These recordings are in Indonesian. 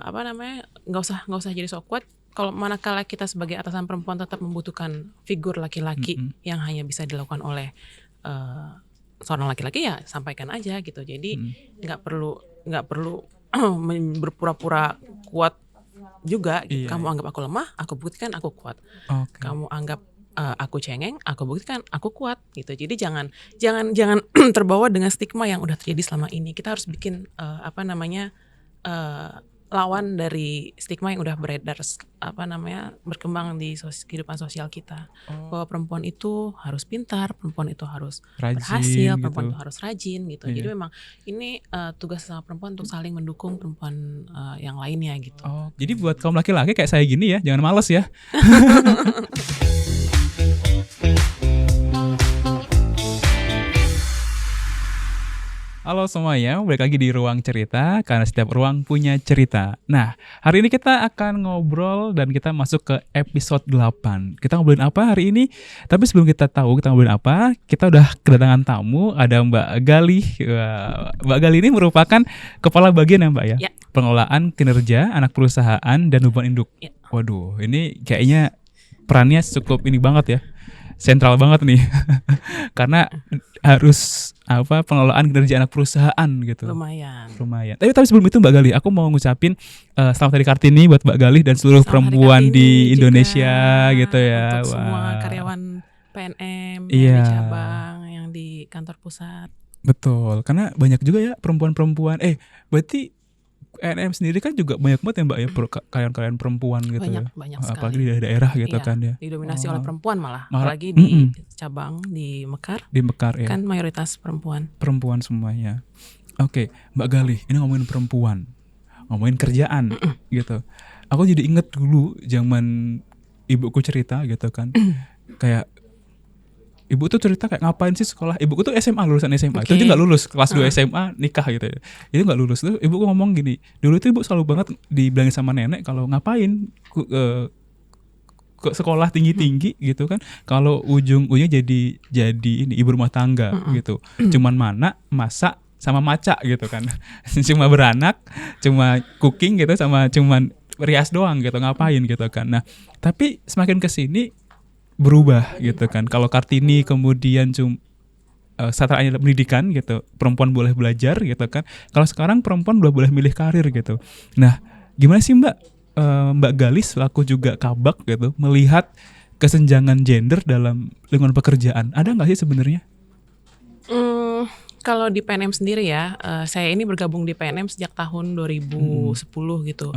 nggak usah jadi sok kuat. Kalau manakala kita sebagai atasan perempuan tetap membutuhkan figur laki-laki yang hanya bisa dilakukan oleh seorang laki-laki, ya sampaikan aja gitu. Jadi nggak perlu berpura-pura kuat juga. Gitu. Kamu anggap aku lemah, aku buktikan aku kuat. Kamu anggap aku cengeng, aku buktikan aku kuat gitu. Jadi jangan terbawa dengan stigma yang udah terjadi selama ini. Kita harus bikin lawan dari stigma yang udah beredar berkembang di kehidupan sosial kita. Bahwa perempuan itu harus pintar, perempuan itu harus berhasil, perempuan itu harus rajin gitu. Jadi memang ini tugas sama perempuan untuk saling mendukung perempuan yang lainnya gitu. Jadi buat kaum laki-laki kayak saya gini ya, jangan males ya. Halo semuanya, balik lagi di Ruang Cerita, karena setiap ruang punya cerita. Nah, hari ini kita akan ngobrol dan kita masuk ke episode 8. Kita ngobrolin apa hari ini? Tapi sebelum kita tahu kita ngobrolin apa, kita udah kedatangan tamu, ada Mbak Galih. Mbak Galih ini merupakan kepala bagian ya Mbak ya? Pengelolaan kinerja anak perusahaan dan hubungan induk. Waduh, ini kayaknya perannya cukup ini banget ya. Sentral banget nih. Karena harus pengelolaan kinerja anak perusahaan gitu. Lumayan. Tapi sebelum itu Mbak Galih, aku mau ngucapin selamat Hari Kartini buat Mbak Galih dan seluruh perempuan di Indonesia gitu ya. Untuk semua karyawan PNM yang di cabang, yang di kantor pusat. Betul, karena banyak juga ya perempuan-perempuan. Berarti PNM sendiri kan juga banyak banget ya Mbak ya karyawan-karyawan perempuan gitu. Banyak sekali. Apalagi di daerah gitu kan ya. Didominasi oleh perempuan malah. Apalagi di cabang di Mekar. Di Mekar ya. Kan mayoritas perempuan. Perempuan semuanya. Oke, Mbak Galih, ini ngomongin perempuan, ngomongin kerjaan gitu. Aku jadi inget dulu zaman ibuku cerita gitu kan. Kayak ibu tuh cerita kayak ngapain sih sekolah. Ibuku tuh lulusan SMA. Itu dia gak lulus, kelas 2 SMA nikah gitu ya. Itu gak lulus. Tuh ibuku ngomong gini, dulu tuh ibu selalu banget dibilangin sama nenek kalau ngapain ke sekolah tinggi-tinggi gitu kan. Kalau ujung-ujungnya jadi ini ibu rumah tangga gitu. Cuman masak sama maca gitu kan. Cuma beranak, cuma cooking gitu, sama cuman rias doang gitu, ngapain gitu kan. Nah, tapi semakin kesini berubah gitu kan. Kalau Kartini kemudian satranya pendidikan gitu, perempuan boleh belajar gitu kan. Kalau sekarang perempuan udah boleh milih karir gitu. Nah, gimana sih Mbak Galih selaku juga kabak gitu melihat kesenjangan gender dalam lingkungan pekerjaan? Ada nggak sih sebenarnya? Kalau di PNM sendiri ya, saya ini bergabung di PNM sejak tahun 2010 gitu.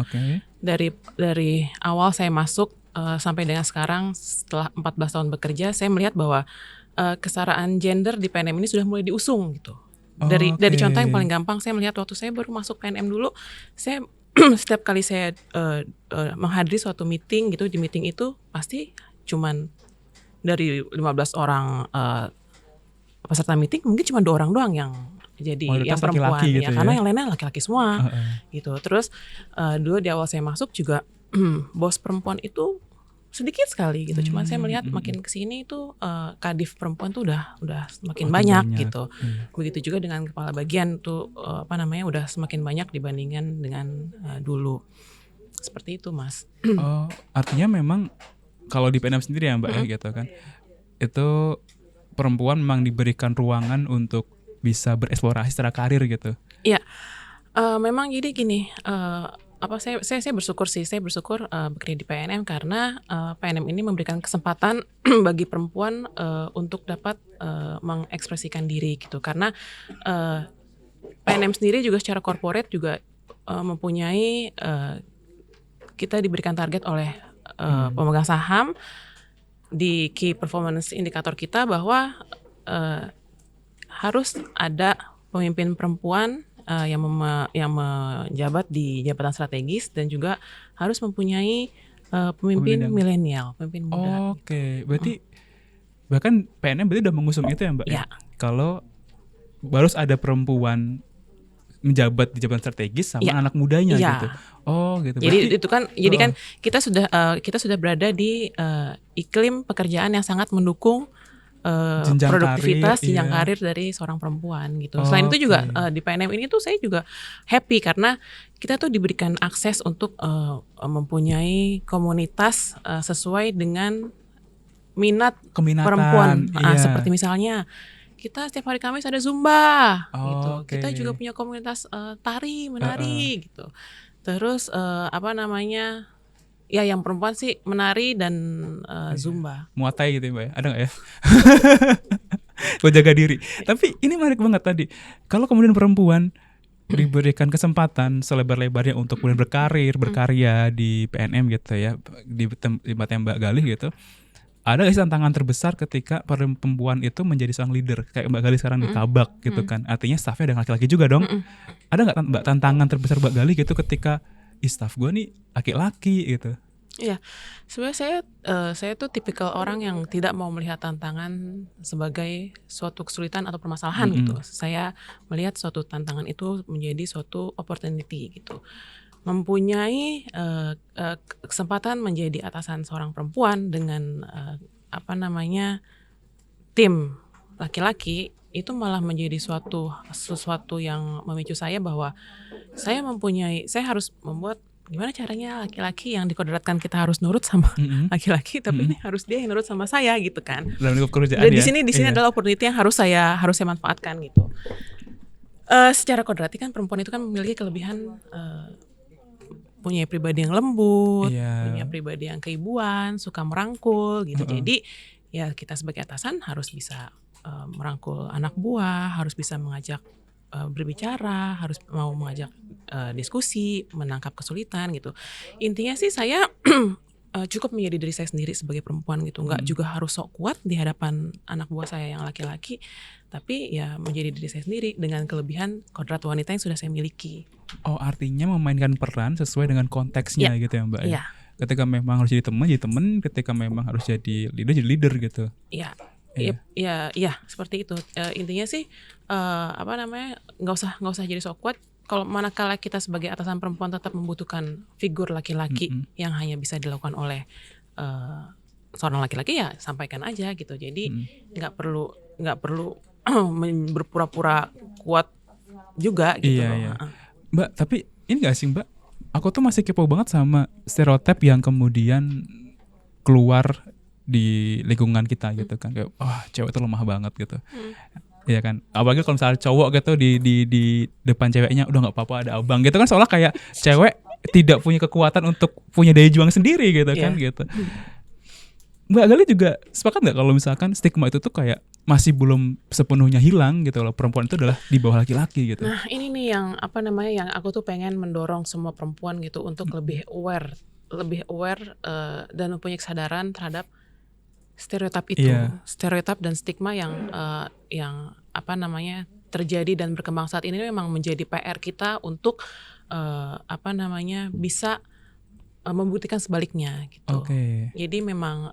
Dari awal saya masuk sampai dengan sekarang setelah 14 tahun bekerja, saya melihat bahwa kesetaraan gender di PNM ini sudah mulai diusung gitu. Dari contoh yang paling gampang, saya melihat waktu saya baru masuk PNM dulu, saya setiap kali saya menghadiri suatu meeting gitu, di meeting itu pasti cuman dari 15 orang peserta meeting mungkin cuma 2 orang doang yang jadi yang perempuan gitu ya, karena yang lainnya laki-laki semua gitu. Terus dulu di awal saya masuk juga bos perempuan itu sedikit sekali gitu. Cuman saya melihat makin kesini itu kadif perempuan tuh udah semakin banyak gitu. Begitu juga dengan kepala bagian tuh udah semakin banyak dibandingkan dengan dulu. Seperti itu Mas. Artinya memang kalau di PNM sendiri ya Mbak ya gitu kan, itu perempuan memang diberikan ruangan untuk bisa bereksplorasi secara karir gitu. Iya, memang jadi gini. Saya bersyukur bekerja di PNM karena PNM ini memberikan kesempatan bagi perempuan untuk dapat mengekspresikan diri gitu. Karena PNM sendiri juga secara corporate juga mempunyai kita diberikan target oleh pemegang saham di key performance indikator kita bahwa harus ada pemimpin perempuan yang menjabat di jabatan strategis dan juga harus mempunyai pemimpin milenial, pemimpin muda. Berarti bahkan PNM berarti udah mengusung itu ya Mbak? Ya. Kalau harus ada perempuan menjabat di jabatan strategis sama anak mudanya gitu. Gitu. Jadi berarti, itu kan, jadi kan kita sudah berada di iklim pekerjaan yang sangat mendukung produktivitas karir, jenjang karir dari seorang perempuan gitu. Selain itu juga di PNM ini tuh saya juga happy karena kita tuh diberikan akses untuk mempunyai komunitas sesuai dengan keminatan perempuan. Seperti misalnya kita setiap hari Kamis ada Zumba gitu. Kita juga punya komunitas tari, menari gitu. Terus ya yang perempuan sih menari dan Zumba. Muay Thai gitu ya Mbak ya? Ada gak ya? Buat jaga diri. Tapi ini menarik banget tadi. Kalau kemudian perempuan diberikan kesempatan selebar-lebarnya untuk kemudian berkarya di PNM gitu ya, di tempatnya Mbak Galih gitu, ada gak sih tantangan terbesar ketika perempuan itu menjadi seorang leader kayak Mbak Galih sekarang di Kabak gitu kan? Artinya staffnya ada laki-laki juga dong. Ada nggak Mbak tantangan terbesar Mbak Galih gitu ketika staff gue nih laki-laki gitu? Iya, sebenarnya saya tuh tipikal orang yang tidak mau melihat tantangan sebagai suatu kesulitan atau permasalahan gitu. Saya melihat suatu tantangan itu menjadi suatu opportunity gitu. Mempunyai kesempatan menjadi atasan seorang perempuan dengan tim laki-laki itu malah menjadi sesuatu yang memicu saya bahwa saya harus membuat gimana caranya laki-laki yang dikodratkan kita harus nurut sama laki-laki, tapi ini harus dia yang nurut sama saya gitu kan. Dalam lingkup kerjaan dan di sini adalah opportunity yang harus saya manfaatkan gitu. Secara kodrati kan perempuan itu kan memiliki kelebihan punya pribadi yang lembut, punya pribadi yang keibuan, suka merangkul gitu. Jadi ya kita sebagai atasan harus bisa merangkul anak buah, harus bisa mengajak berbicara, harus mau mengajak diskusi, menangkap kesulitan gitu. Intinya sih saya cukup menjadi diri saya sendiri sebagai perempuan gitu, nggak juga harus sok kuat di hadapan anak buah saya yang laki-laki, tapi ya menjadi diri saya sendiri dengan kelebihan kodrat wanita yang sudah saya miliki. Oh, artinya memainkan peran sesuai dengan konteksnya gitu ya Mbak? Iya. Ketika memang harus jadi teman, ketika memang harus jadi leader gitu. Iya. Iya, seperti itu. Intinya sih nggak usah jadi sok kuat. Kalau manakala kita sebagai atasan perempuan tetap membutuhkan figur laki-laki yang hanya bisa dilakukan oleh seorang laki-laki, ya sampaikan aja gitu. Jadi nggak perlu berpura-pura kuat juga gitu. Iya. Mbak, tapi ini gak sih Mbak, aku tuh masih kepo banget sama stereotip yang kemudian keluar di lingkungan kita gitu kan, kayak cewek tuh lemah banget gitu. Iya kan, apalagi kalau misalnya cowok gitu di depan ceweknya udah nggak apa-apa ada abang gitu kan, seolah kayak cewek tidak punya kekuatan untuk punya daya juang sendiri gitu kan gitu. Mbak Galih juga sepakat nggak kalau misalkan stigma itu tuh kayak masih belum sepenuhnya hilang gitu, kalau perempuan itu adalah di bawah laki-laki gitu? Nah ini nih yang yang aku tuh pengen mendorong semua perempuan gitu untuk lebih aware dan mempunyai kesadaran terhadap stereotip itu, stereotip dan stigma yang terjadi dan berkembang saat ini memang menjadi PR kita untuk bisa membuktikan sebaliknya gitu. Jadi memang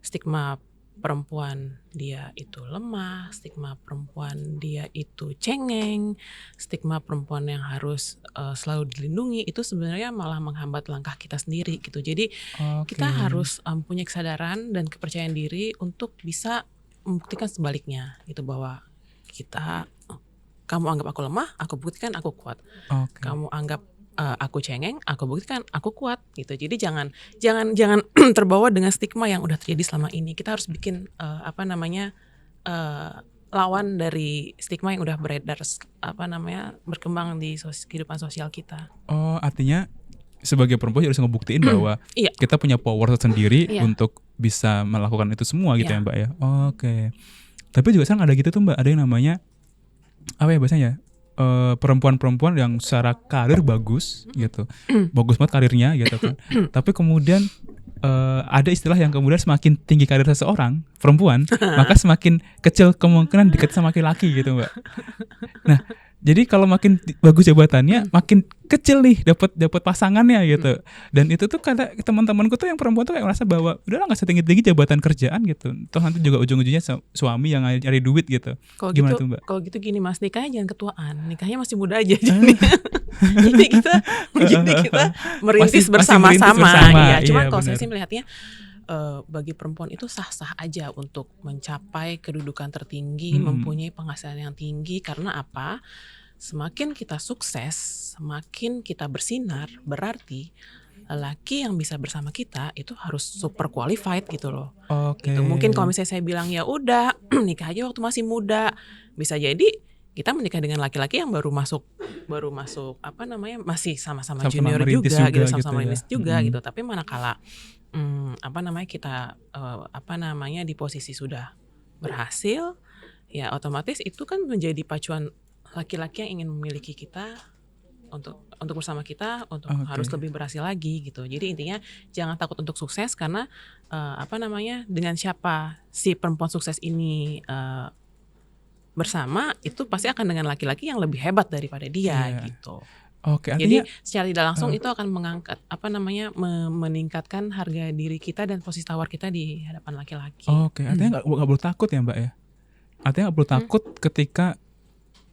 stigma perempuan dia itu lemah, stigma perempuan dia itu cengeng, stigma perempuan yang harus selalu dilindungi itu sebenarnya malah menghambat langkah kita sendiri gitu. Jadi kita harus punya kesadaran dan kepercayaan diri untuk bisa membuktikan sebaliknya gitu, bahwa kamu anggap aku lemah, aku buktikan aku kuat. Kamu anggap aku cengeng, aku buktikan aku kuat gitu. Jadi jangan terbawa dengan stigma yang udah terjadi selama ini. Kita harus bikin lawan dari stigma yang udah beredar berkembang di kehidupan sosial kita. Oh, artinya sebagai perempuan harus ngebuktiin bahwa kita punya power sendiri untuk bisa melakukan itu semua gitu ya Mbak ya. Tapi juga sekarang ada gitu tuh Mbak, ada yang namanya biasanya perempuan-perempuan yang secara karir bagus gitu, bagus banget karirnya gitu kan. Tapi kemudian ada istilah yang kemudian semakin tinggi karir seseorang perempuan, maka semakin kecil kemungkinan dekat sama laki-laki gitu Mbak. Nah, jadi kalau makin bagus jabatannya, makin kecil nih dapat pasangannya gitu. Dan itu tuh kata teman-temanku tuh yang perempuan tuh kayak merasa bahwa udahlah nggak setinggi-tinggi jabatan kerjaan gitu. Toh nanti juga ujung-ujungnya suami yang nyari duit gitu. Gimana tuh Mbak? Kalau gitu gini Mas, nikahnya jangan ketuaan, nikahnya masih muda aja. Jadi kita merintis bersama-sama. Iya, cuma kalau saya sih melihatnya bagi perempuan itu sah-sah aja untuk mencapai kedudukan tertinggi, mempunyai penghasilan yang tinggi. Karena apa? Semakin kita sukses, semakin kita bersinar, berarti laki yang bisa bersama kita itu harus super qualified gitu loh. Gitu. Mungkin kalau misalnya saya bilang ya udah nikah aja waktu masih muda, bisa jadi kita menikah dengan laki-laki yang baru masuk apa namanya, masih sama-sama junior juga gitu, sama-sama merintis juga gitu. Tapi manakala apa namanya, kita apa namanya di posisi sudah berhasil, ya otomatis itu kan menjadi pacuan laki-laki yang ingin memiliki kita untuk bersama kita, untuk harus lebih berhasil lagi gitu. Jadi intinya jangan takut untuk sukses, karena apa namanya, dengan siapa si perempuan sukses ini bersama, itu pasti akan dengan laki-laki yang lebih hebat daripada dia gitu. Artinya, jadi secara tidak langsung itu akan mengangkat apa namanya, meningkatkan harga diri kita dan posisi tawar kita di hadapan laki-laki. Artinya nggak perlu takut ya Mbak ya? Artinya nggak perlu takut ketika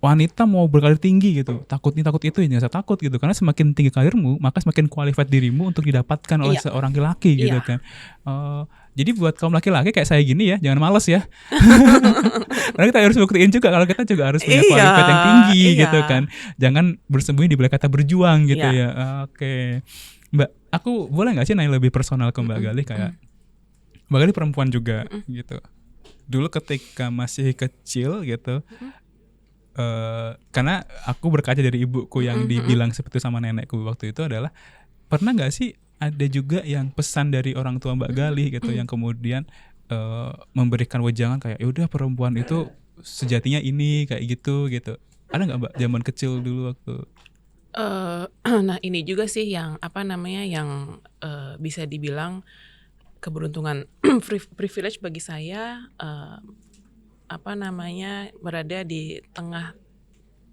wanita mau berkarir tinggi gitu, takut ini takut itu, jangan usah takut gitu, karena semakin tinggi karirmu maka semakin qualified dirimu untuk didapatkan oleh seorang laki gitu kan. Jadi buat kaum laki-laki kayak saya gini ya, jangan males ya. Karena kita harus buktiin juga kalau kita juga harus punya qualified yang tinggi gitu kan. Jangan bersembunyi di balik kata berjuang gitu ya. Mbak, aku boleh nggak sih nanya lebih personal ke Mbak Galih, kayak Mbak Galih perempuan juga gitu. Dulu ketika masih kecil gitu, karena aku berkaca dari ibuku yang dibilang seperti sama nenekku waktu itu adalah, pernah nggak sih ada juga yang pesan dari orang tua Mbak Galih gitu yang kemudian memberikan wejangan kayak ya udah perempuan itu sejatinya ini kayak gitu. Ada nggak Mbak zaman kecil dulu waktu? Nah ini juga sih yang apa namanya, yang bisa dibilang keberuntungan privilege bagi saya, apa namanya, berada di tengah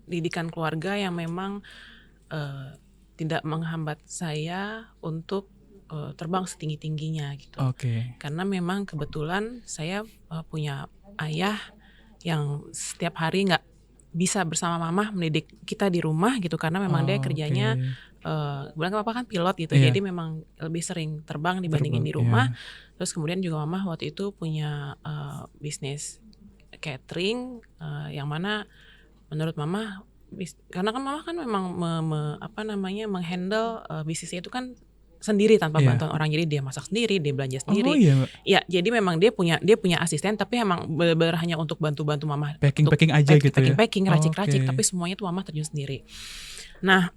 didikan keluarga yang memang tidak menghambat saya untuk terbang setinggi-tingginya gitu. Karena memang kebetulan saya punya ayah yang setiap hari nggak bisa bersama mama mendidik kita di rumah gitu, karena memang dia kerjanya kebetulan papa kan pilot gitu, jadi memang lebih sering terbang dibandingin di rumah. Terus kemudian juga mama waktu itu punya bisnis catering, yang mana menurut mama, karena kan mama kan memang apa namanya, menghandle bisnisnya itu kan sendiri tanpa bantuan orang, jadi dia masak sendiri, dia belanja sendiri. Ya, jadi memang dia punya asisten, tapi emang benar hanya untuk bantu mama packing aja gitu ya. Packing, racik-racik, tapi semuanya tuh mama terjun sendiri. Nah,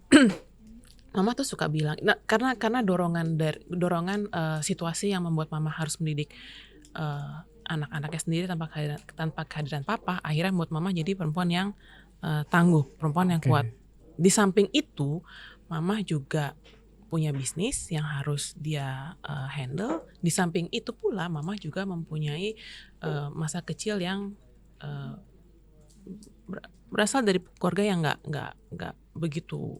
mama tuh suka bilang, karena dorongan situasi yang membuat mama harus mendidik anak-anaknya sendiri tanpa kehadiran papa, akhirnya membuat mama jadi perempuan yang tangguh, perempuan yang kuat. Di samping itu, mama juga punya bisnis yang harus dia handle. Di samping itu pula, mama juga mempunyai masa kecil yang berasal dari keluarga yang nggak begitu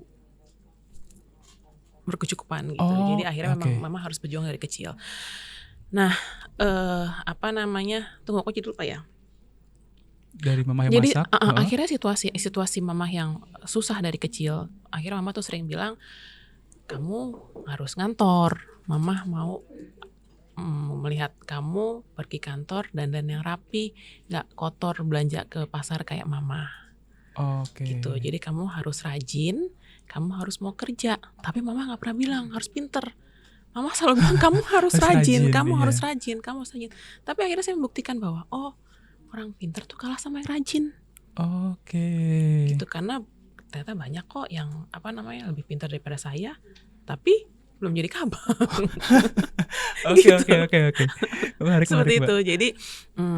berkecukupan gitu. Jadi akhirnya memang mama harus berjuang dari kecil. Nah, apa namanya? Tunggu, aku jadi lupa ya. Dari mama yang jadi, masak. Akhirnya situasi mama yang susah dari kecil. Akhirnya mama tuh sering bilang, kamu harus ngantor. Mama mau melihat kamu pergi kantor dandan yang rapi, nggak kotor belanja ke pasar kayak mama. Gitu. Jadi kamu harus rajin, kamu harus mau kerja. Tapi mama nggak pernah bilang harus pinter. Mama selalu bilang kamu harus rajin, kamu harus rajin, kamu harus rajin. Tapi akhirnya saya membuktikan bahwa orang pinter tuh kalah sama yang rajin. Gitu, karena ternyata banyak kok yang apa namanya lebih pintar daripada saya, tapi belum jadi kabang. Oke. Seperti itu. Jadi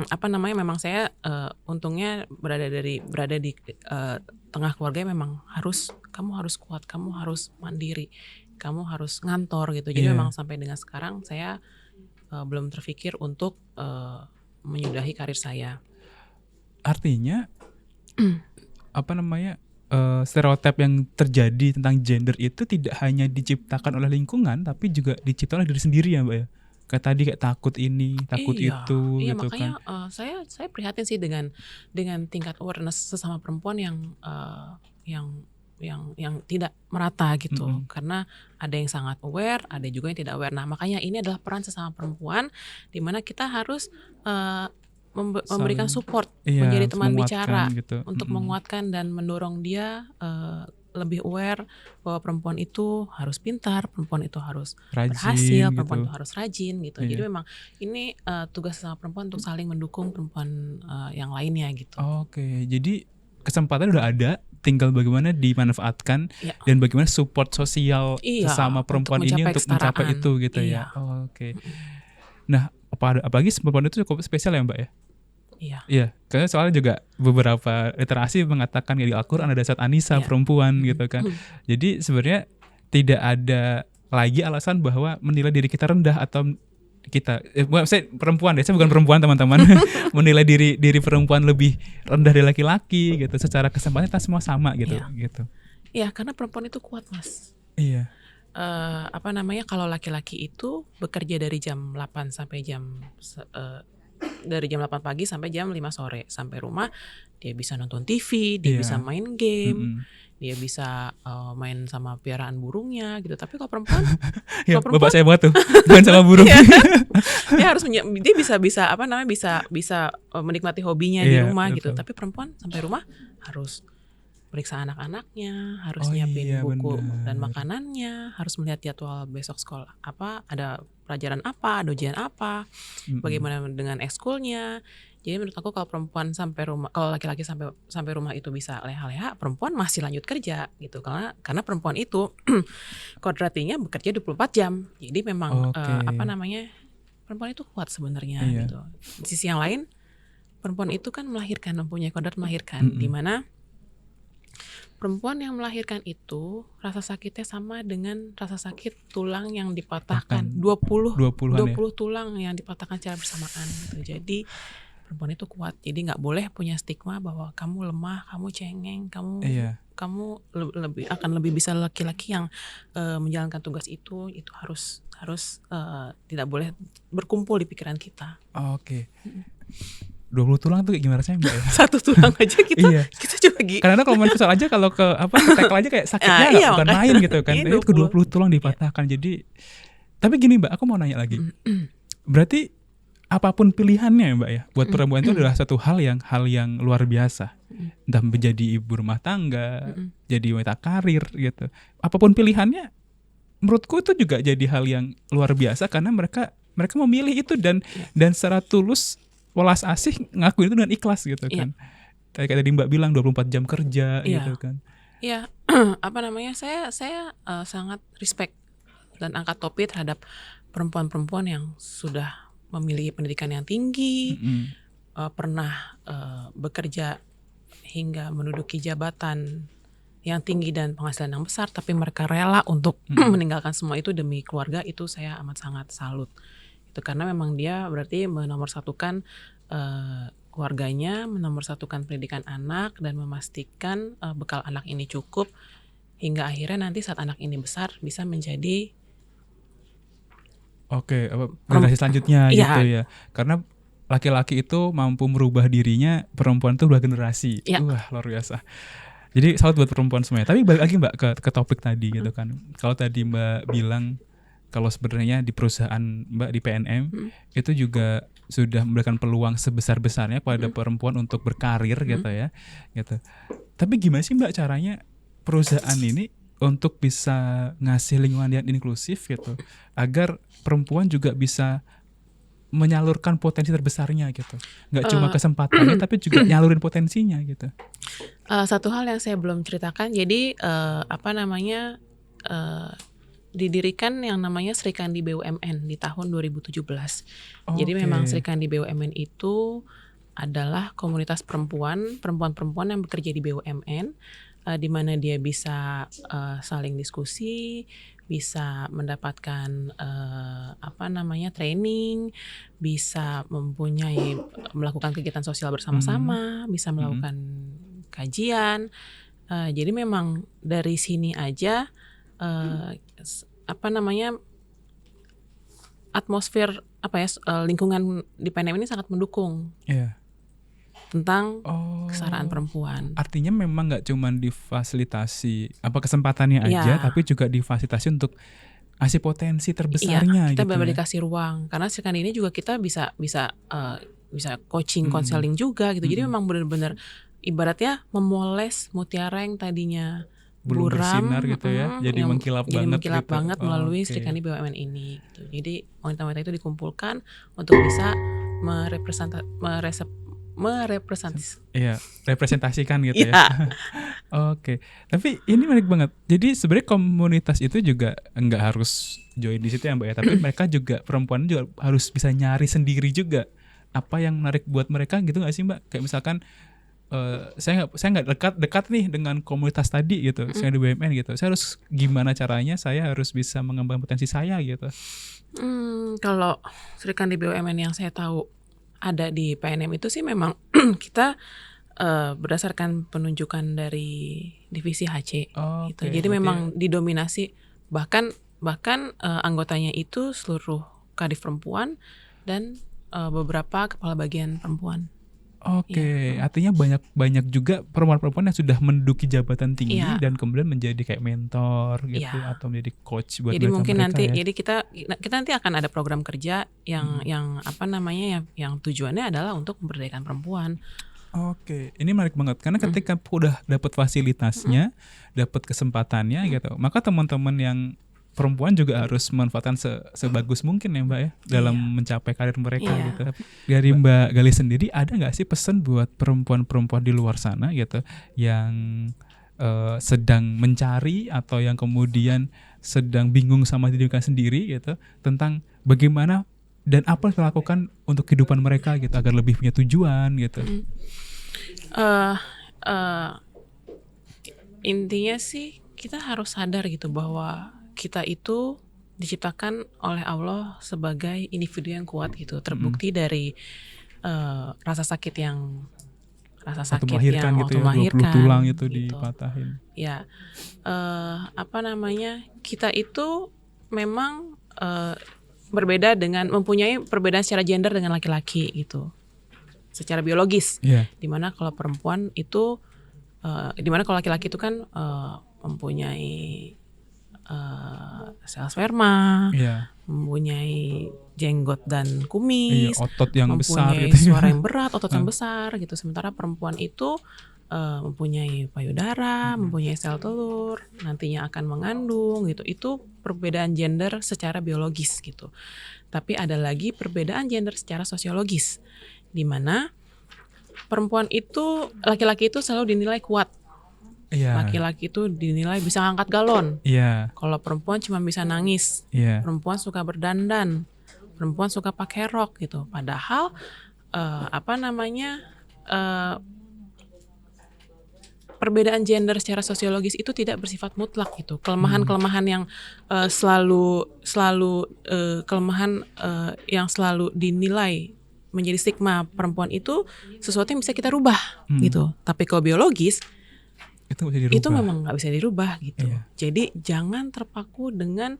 apa namanya, memang saya untungnya berada di tengah keluarga yang memang kamu harus kuat, kamu harus mandiri, kamu harus ngantor gitu. Jadi memang sampai dengan sekarang saya belum terfikir untuk menyudahi karir saya. Artinya apa namanya, stereotip yang terjadi tentang gender itu tidak hanya diciptakan oleh lingkungan, tapi juga diciptakan oleh diri sendiri ya Mbak ya. Kayak tadi kayak takut ini, takut itu gitu makanya, kan. Saya prihatin sih dengan tingkat awareness sesama perempuan yang yang tidak merata gitu. Karena ada yang sangat aware, ada juga yang tidak aware. Nah, makanya ini adalah peran sesama perempuan di mana kita harus memberikan support, menjadi teman bicara gitu. untuk menguatkan dan mendorong dia lebih aware bahwa perempuan itu harus pintar, perempuan itu harus berhasil, perempuan itu harus rajin gitu. Jadi memang ini tugas sesama perempuan untuk saling mendukung perempuan yang lainnya gitu. Oke, jadi kesempatan udah ada, tinggal bagaimana dimanfaatkan dan bagaimana support sosial sesama perempuan ini untuk mencapai itu gitu ya. Oke. Nah, apalagi perempuan itu cukup spesial ya Mbak ya? Iya, karena soalnya juga beberapa literasi mengatakan di Al-Quran ada zat Anisa perempuan gitu kan. Jadi sebenarnya tidak ada lagi alasan bahwa menilai diri kita rendah atau kita, saya perempuan deh, saya bukan perempuan teman-teman, menilai diri perempuan lebih rendah dari laki-laki gitu. Secara kesempatan kita semua sama gitu. Iya, karena perempuan itu kuat Mas. Iya. Kalau laki-laki itu bekerja dari jam 8 sampai dari jam 8 pagi sampai jam 5 sore. Sampai rumah dia bisa nonton TV, dia bisa main game, dia bisa main sama piaraan burungnya gitu. Tapi kalau perempuan, bapak saya banget tuh, main sama burung. Dia harus dia bisa menikmati hobinya di rumah gitu. Tapi perempuan sampai rumah harus periksa anak-anaknya, harus nyiapin buku dan makanannya, harus melihat jadwal besok sekolah ada pelajaran apa, ada ujian apa, bagaimana dengan ekskulnya. Jadi menurut aku kalau perempuan sampai rumah, kalau laki-laki sampai rumah itu bisa leha-leha, perempuan masih lanjut kerja gitu. Karena perempuan itu kodratinya bekerja 24 jam. Jadi memang perempuan itu kuat sebenarnya gitu. Di sisi yang lain, perempuan itu kan mempunyai kodrat melahirkan, di mana perempuan yang melahirkan itu rasa sakitnya sama dengan rasa sakit tulang yang dipatahkan. 20 tulang yang dipatahkan secara bersamaan gitu. Jadi perempuan itu kuat. Jadi nggak boleh punya stigma bahwa kamu lemah, kamu cengeng, kamu akan lebih bisa laki-laki yang menjalankan tugas itu harus tidak boleh berkumpul di pikiran kita. Oke. 20 tulang tuh gimana sih Mbak ya? Satu tulang aja kita coba karena kalau main futsal aja, kalau ke tackle aja kayak sakitnya bukan main gitu kan. Itu ke 20 tulang dipatahkan. Jadi tapi gini Mbak, aku mau nanya lagi. Berarti apapun pilihannya Mbak ya, buat perempuan itu adalah satu hal yang luar biasa. Entah menjadi ibu rumah tangga, jadi wanita karir gitu. Apapun pilihannya, menurutku itu juga jadi hal yang luar biasa karena mereka memilih itu dan secara tulus, welas asih ngakuin itu dengan ikhlas gitu kan. Kayak tadi Mbak bilang 24 jam kerja gitu kan. Iya, saya sangat respect dan angkat topi terhadap perempuan-perempuan yang sudah memiliki pendidikan yang tinggi, pernah bekerja hingga menduduki jabatan yang tinggi dan penghasilan yang besar, tapi mereka rela untuk meninggalkan semua itu demi keluarga. Itu saya amat sangat salut. Itu karena memang dia berarti menomorsatukan keluarganya, menomorsatukan pendidikan anak dan memastikan bekal anak ini cukup hingga akhirnya nanti saat anak ini besar bisa menjadi generasi selanjutnya gitu ya. Karena laki-laki itu mampu merubah dirinya, perempuan itu 2 generasi. Wah, luar biasa. Jadi salut buat perempuan semuanya. Tapi balik lagi Mbak ke topik tadi gitu kan. Kalau tadi Mbak bilang kalau sebenarnya di perusahaan Mbak di PNM itu juga sudah memberikan peluang sebesar-besarnya pada perempuan untuk berkarir gitu ya. Gitu. Tapi gimana sih Mbak caranya perusahaan ini untuk bisa ngasih lingkungan yang inklusif gitu agar perempuan juga bisa menyalurkan potensi terbesarnya gitu. Nggak cuma kesempatannya tapi juga nyalurin potensinya gitu. Satu hal yang saya belum ceritakan, jadi didirikan yang namanya Sri Kandi BUMN di tahun 2017. Jadi memang Sri Kandi BUMN itu adalah komunitas perempuan yang bekerja di BUMN, di mana dia bisa saling diskusi, bisa mendapatkan training, bisa melakukan kegiatan sosial bersama-sama, bisa melakukan kajian. Jadi memang dari sini aja atmosfer lingkungan di PNM ini sangat mendukung. tentang kesetaraan perempuan. Artinya memang nggak cuma difasilitasi kesempatannya aja, tapi juga difasilitasi untuk kasih potensi terbesarnya. Kita gitu benar-benar dikasih ruang. Karena sekarang ini juga kita bisa coaching, counseling juga gitu. Jadi memang benar-benar ibaratnya memoles mutiara yang tadinya belum buram, bersinar gitu ya, jadi mengkilap banget gitu. banget melalui Sri Kandi BUMN ini gitu. Jadi wanita-wanita itu dikumpulkan untuk bisa representasikan gitu ya. Oke. Tapi ini menarik banget. Jadi sebenarnya komunitas itu juga nggak harus join di situ ya Mbak ya, tapi mereka juga, perempuan juga harus bisa nyari sendiri juga apa yang menarik buat mereka gitu nggak sih Mbak? Kayak misalkan saya nggak dekat nih dengan komunitas tadi gitu, saya di BUMN gitu. Saya harus gimana caranya saya harus bisa mengembangkan potensi saya gitu. Kalau Sri Kandi BUMN yang saya tahu ada di PNM itu sih memang kita berdasarkan penunjukan dari divisi HC gitu. Jadi memang didominasi bahkan anggotanya itu seluruh kadif perempuan dan beberapa kepala bagian perempuan. Artinya banyak juga perempuan-perempuan yang sudah menduduki jabatan tinggi dan kemudian menjadi kayak mentor gitu atau menjadi coach buat jadi mungkin mereka nanti ya. Jadi kita nanti akan ada program kerja yang yang tujuannya adalah untuk memberdayakan perempuan. Ini menarik banget karena ketika udah dapat fasilitasnya, dapat kesempatannya gitu, maka teman-teman yang perempuan juga harus memanfaatkan sebagus mungkin ya Mbak ya dalam mencapai karir mereka gitu. Dari Mbak Gali sendiri ada nggak sih pesan buat perempuan-perempuan di luar sana gitu yang sedang mencari atau yang kemudian sedang bingung sama diri mereka sendiri gitu tentang bagaimana dan apa yang dilakukan untuk kehidupan mereka gitu agar lebih punya tujuan gitu? Intinya sih kita harus sadar gitu bahwa kita itu diciptakan oleh Allah sebagai individu yang kuat gitu. Terbukti dari rasa sakit yang waktu melahirkan, 20 tulang itu gitu. Dipatahin. Ya, kita itu memang berbeda dengan mempunyai perbedaan secara gender dengan laki-laki gitu, secara biologis. Dimana kalau perempuan itu, dimana kalau laki-laki itu kan mempunyai sel sperma, mempunyai jenggot dan kumis, otot yang besar, mempunyai suara yang berat, otot yang besar gitu. Sementara perempuan itu mempunyai payudara, mempunyai sel telur, nantinya akan mengandung gitu. Itu perbedaan gender secara biologis gitu. Tapi ada lagi perbedaan gender secara sosiologis, di mana perempuan itu, laki-laki itu selalu dinilai kuat. Laki-laki itu dinilai bisa ngangkat galon. Kalau perempuan cuma bisa nangis. Perempuan suka berdandan. Perempuan suka pakai rok gitu. Padahal perbedaan gender secara sosiologis itu tidak bersifat mutlak gitu. Kelemahan-kelemahan yang kelemahan yang selalu dinilai menjadi stigma perempuan itu sesuatu yang bisa kita rubah gitu. Tapi kalau biologis itu memang nggak bisa dirubah gitu. Jadi jangan terpaku dengan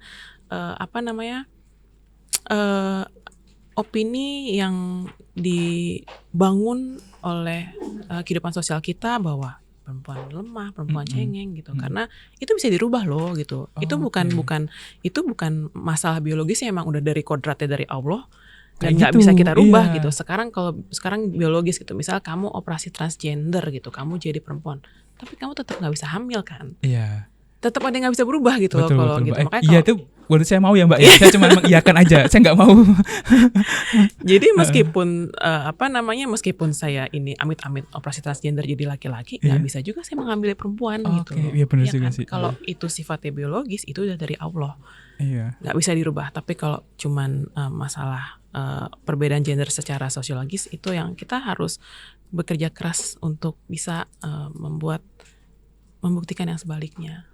opini yang dibangun oleh kehidupan sosial kita bahwa perempuan lemah, perempuan cengeng gitu. Karena itu bisa dirubah loh gitu. Itu bukan masalah biologis yang emang udah dari kodratnya dari Allah dan nggak bisa kita rubah gitu. Sekarang biologis gitu. Misal kamu operasi transgender gitu, kamu jadi perempuan, tapi kamu tetap nggak bisa hamil kan? Tetap ada yang nggak bisa berubah gitu loh kalau gitu. Makanya itu menurut saya mau ya Mbak ya. Saya cuma mengiyakan aja, saya nggak mau. Jadi meskipun saya ini amit-amit operasi transgender jadi laki-laki, nggak bisa juga saya mengambil perempuan gitu. Iya benar juga sih. Kalau itu sifatnya biologis itu udah dari Allah. Nggak bisa dirubah. Tapi kalau cuman masalah perbedaan gender secara sosiologis itu yang kita harus bekerja keras untuk bisa membuktikan yang sebaliknya.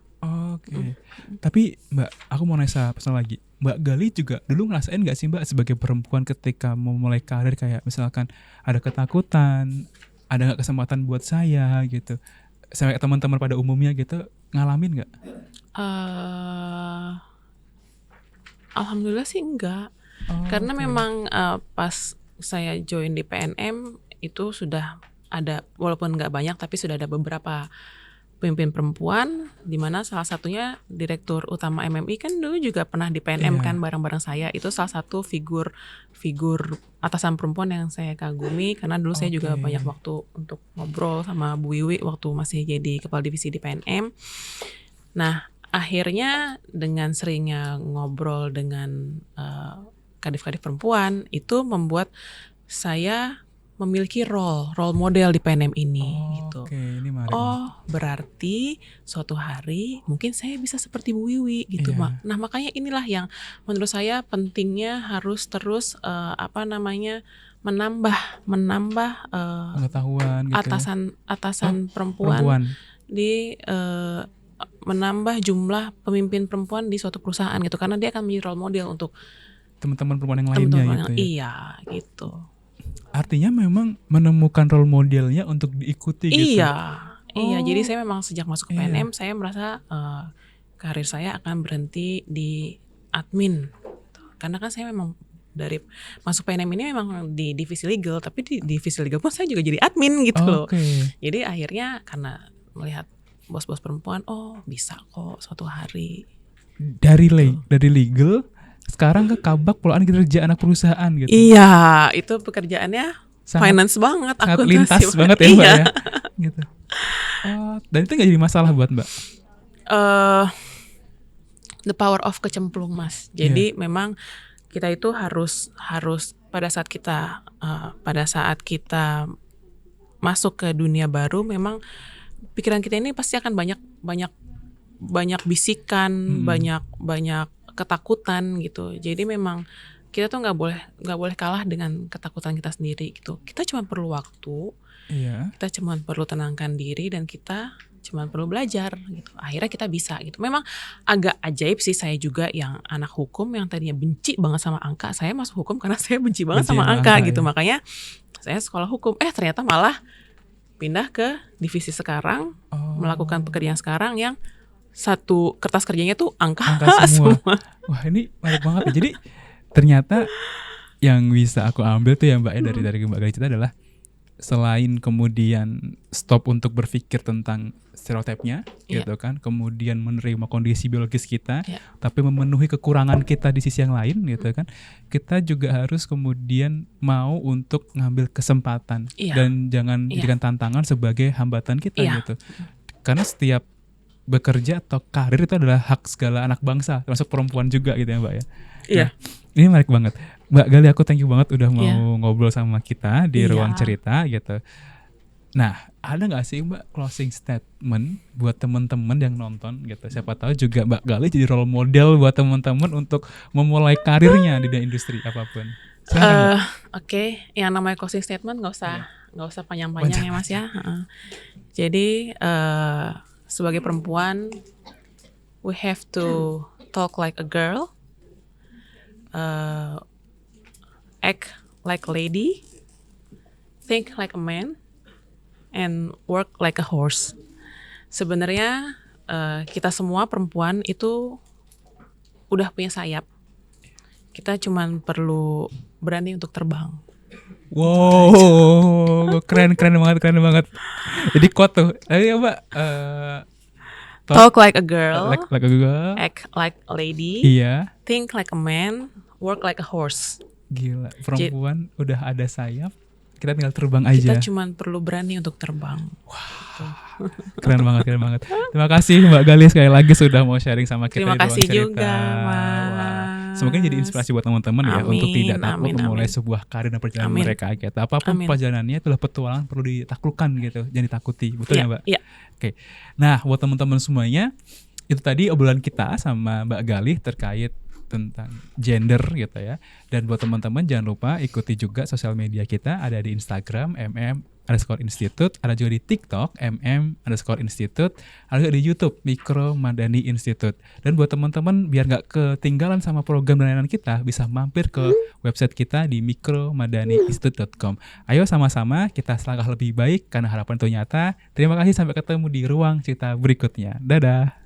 Tapi Mbak, aku mau nanya pesan lagi. Mbak Gali juga dulu ngerasain gak sih Mbak sebagai perempuan ketika mau mulai karir kayak misalkan ada ketakutan, ada gak kesempatan buat saya gitu, sampai teman-teman pada umumnya gitu, ngalamin gak? Alhamdulillah sih enggak. Karena memang pas saya join di PNM itu sudah ada, walaupun nggak banyak tapi sudah ada beberapa pemimpin perempuan, di mana salah satunya Direktur Utama MMI kan dulu juga pernah di PNM kan bareng-bareng saya. Itu salah satu figur atasan perempuan yang saya kagumi, karena dulu saya juga banyak waktu untuk ngobrol sama Bu Wiwi waktu masih jadi kepala divisi di PNM. Nah, akhirnya dengan seringnya ngobrol dengan kadif-kadif perempuan, itu membuat saya memiliki role model di PNM ini gitu. Ini Berarti suatu hari mungkin saya bisa seperti Bu Wiwi gitu. Nah, makanya inilah yang menurut saya pentingnya harus terus menambah pengetahuan gitu, atasan perempuan di menambah jumlah pemimpin perempuan di suatu perusahaan gitu, karena dia akan menjadi role model untuk teman-teman perempuan yang lainnya gitu ya. Iya, gitu. Artinya memang menemukan role modelnya untuk diikuti gitu. Iya. Jadi saya memang sejak masuk ke PNM saya merasa karir saya akan berhenti di admin. Karena kan saya memang dari masuk PNM ini memang di divisi legal, tapi di divisi legal pun saya juga jadi admin gitu loh. Jadi akhirnya karena melihat bos-bos perempuan, bisa kok suatu hari. Dari legal sekarang ke kabak pengelolaan kinerja anak perusahaan gitu. Iya, itu pekerjaannya finance banget, sangat lintas banget ya Mbak ya. Gitu. Dan itu nggak jadi masalah buat Mbak? The power of kecemplung, Mas. Jadi memang kita itu harus pada saat kita masuk ke dunia baru, memang pikiran kita ini pasti akan banyak bisikan, banyak ketakutan gitu. Jadi memang kita tuh nggak boleh kalah dengan ketakutan kita sendiri gitu. Kita cuma perlu waktu, kita cuma perlu tenangkan diri, dan kita cuma perlu belajar gitu. Akhirnya kita bisa gitu. Memang agak ajaib sih, saya juga yang anak hukum yang tadinya benci banget sama angka, saya masuk hukum karena saya benci banget sama angka gitu. Makanya saya sekolah hukum, ternyata malah pindah ke divisi sekarang, melakukan pekerjaan sekarang yang satu kertas kerjanya tuh angka semua. Wah, ini menarik banget ya. Jadi ternyata yang bisa aku ambil tuh ya Mbak ya dari Mbak Gali cerita adalah selain kemudian stop untuk berpikir tentang stereotipnya gitu kan, kemudian menerima kondisi biologis kita, tapi memenuhi kekurangan kita di sisi yang lain gitu kan, kita juga harus kemudian mau untuk ngambil kesempatan dan jangan jadikan tantangan sebagai hambatan kita gitu. Karena setiap bekerja atau karir itu adalah hak segala anak bangsa, termasuk perempuan juga gitu ya Mbak ya. Nah, ini menarik banget. Mbak Gali, aku thank you banget udah mau ngobrol sama kita di ruang cerita gitu. Nah, ada gak sih Mbak closing statement buat teman-teman yang nonton gitu? Siapa tahu juga Mbak Gali jadi role model buat teman-teman untuk memulai karirnya di industri apapun. Oke, yang namanya closing statement nggak usah panjang-panjang ya Mas ya. Jadi sebagai perempuan, we have to talk like a girl, act like a lady, think like a man, and work like a horse. Sebenarnya kita semua perempuan itu udah punya sayap. Kita cuman perlu berani untuk terbang. Wow, keren banget. Jadi quote tuh, ya Mbak. Talk like a girl, act like a lady, think like a man, work like a horse. Gila, perempuan udah ada sayap, kita tinggal terbang aja. Kita cuma perlu berani untuk terbang. Wow, keren banget. Terima kasih Mbak Gali sekali lagi sudah mau sharing sama kita. Terima kasih juga, Mas. Semoga jadi inspirasi buat teman-teman ya untuk tidak takut memulai sebuah karir dan perjalanan mereka gitu. Apapun perjalanannya itulah petualangan perlu ditaklukkan gitu, jangan ditakuti. Betul ya Mbak? Iya. Oke. Nah, buat teman-teman semuanya, itu tadi obrolan kita sama Mbak Gali terkait tentang gender gitu ya. Dan buat teman-teman jangan lupa ikuti juga sosial media kita, ada di Instagram _institute, ada juga di TikTok _institute, ada juga di YouTube Mikro Madani Institute. Dan buat teman-teman biar nggak ketinggalan sama program dan layanan kita, bisa mampir ke website kita di mikromadaniinstitute.com. Ayo sama-sama kita selangkah lebih baik karena harapan itu nyata. Terima kasih, sampai ketemu di ruang cerita berikutnya. Dadah.